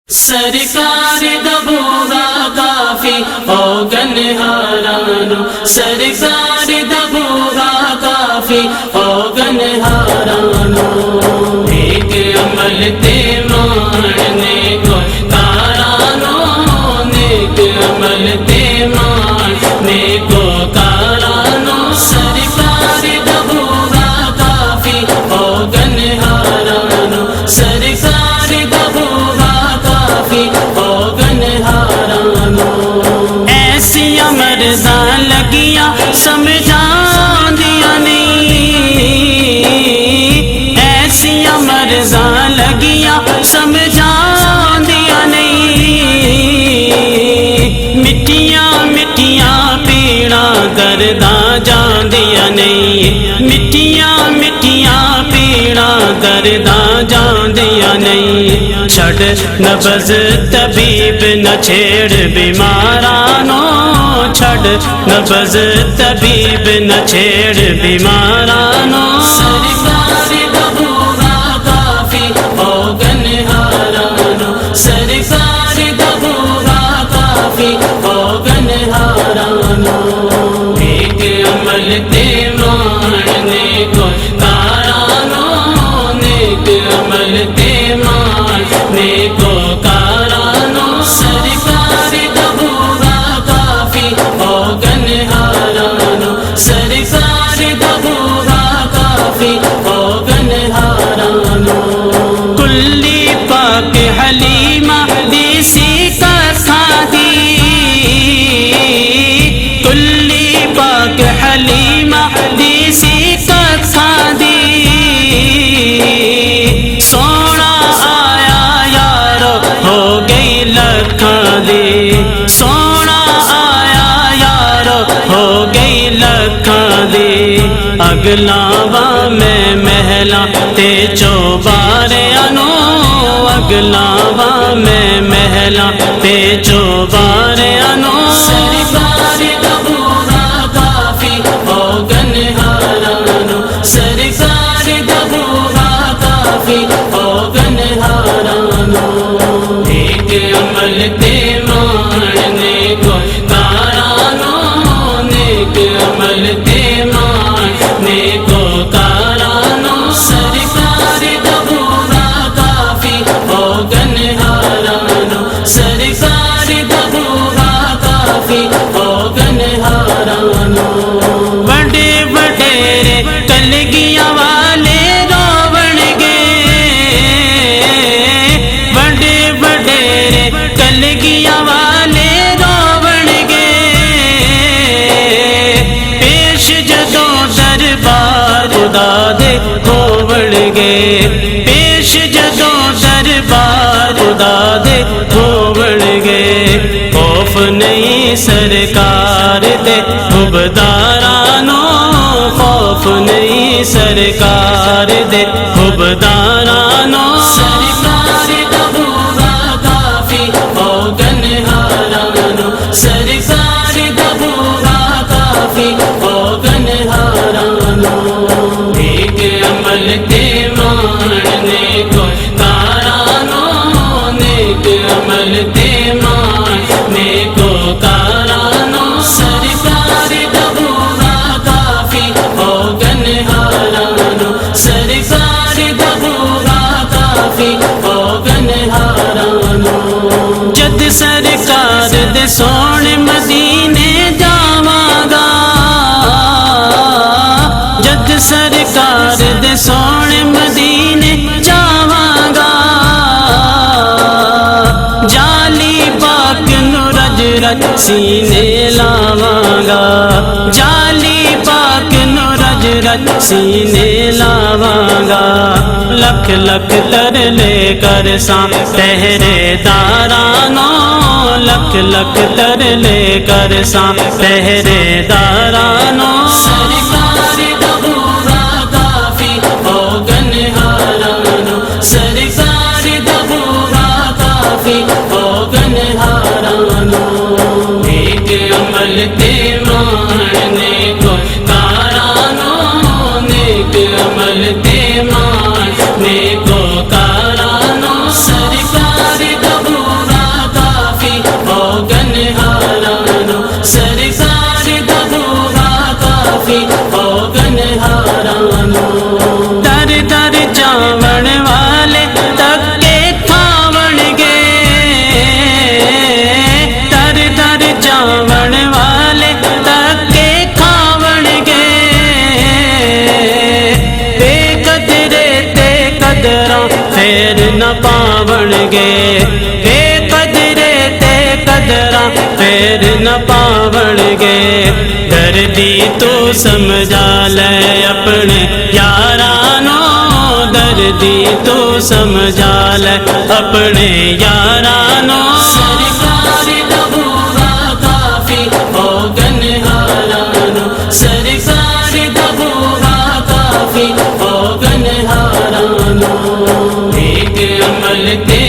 سرکار دبوغا کافی اوگن ہارانو سرکار دبوغا کافی اوگن ہارانو نیک عمل تے ماننے کو کارانو نیک عمل تے ماننے کو کارانو سرکار دبوغا کافی اوگن ہارانو سرکار دبوغا کافی اوگن ہارانو ایسی مرضاں لگیاں سمجھان دیا نہیں ایسی مرضاں لگیاں سمجھان دیا نہیں مٹیاں مٹیاں پیڑاں درداں جان دیا نہیں مٹیاں مٹیاں پیڑاں درداں جان دیا نہیں چھڑ نبض طبیب نہ چھیڑ بیمارانو چھڑ نبض طبیب نہ چھیڑ بیمارانو سرکار دبوغا کافی اوگن ہارانو سرکار دبوغا کافی اوگن ہارانو نیک عمل تے ماننے کو کارانو نیک عمل تے ماننے کو کارانو سرکار دبوغا کافی اوگن ہارانو سرکار دبوغا کافی اوگن ہارانو کلی پاک حلیمہ دیسی کا سادی کلی پاک حلیمہ دیسی کا سادی سونا آیا یارو ہو گئی لکھاں دی سونا آیا یارو ہو گئی لکھاں دی اگلاواں میں محلاں تے چوباریاں اگلاواں میں محلاں تے چوباریاں سرکار دبوغا کافی اوگن ہارانو سرکار دبوغا کافی اوگن ہارانو نیک عمل تے ماننے کو کارانو نیک عمل تے ماننے کو کارانو سرکار دبوغا کافی اوگن ہارانو سرکار دبوغا کافی اوگن ہارانو بڑے وڈیرے کلگیاں والے روڑ گے بڑے وڈیرے کلگیاں والے روڑ گے پیش جدوں دربار خدا دے ہووڑ گے پیش جدوں دربار خدا دے ہووڑ گے خوف نہیں سرکار دے حبدارانو خوف نہیں سرکار دے حبدارانو سرکار دبوغا کافی اوگن ہارانو سرکار دبوغا کافی اوگن ہارانو نیک عمل تے ماننے کو کارانو نیک عمل تے ماننے کو کارانو سرکار دبوغا کافی اوگن ہارانو سرکار دبوغا کافی اوگن ہارانو جد سرکار دے سونے مدینے جاواں گا جد سرکار دے سونے مدینے جاواں گا جالی پاک نو رج رج سینے لاواں گا جالی پاک نو رج رج سینے لاواں گا لکھ لکھ ترلے کر ساں پہرے دارانو لکھ لکھ ترلے کر ساں پہرے دارانو سرکار دبوغا کافی اوگن ہارانو سرکار دبوغا کافی اوگن ہارانو نیک عمل تے ماننے کو کارانو نیک عمل تے ماننے کو کارانو سرکار دبوغا قدراں پھر نہ پاون گے، بے قدرے تے قدراں پھر نہ پاون گے۔ دردی تو سمجھا لے اپنے یارانو، دردی تو سمجھا لے اپنے یارانو۔ سرکار دا ہوگا کافی ہوگن ہارانو، سرکار دا ہوگا کافی ہوگن ہارانو۔ ایک عمل کے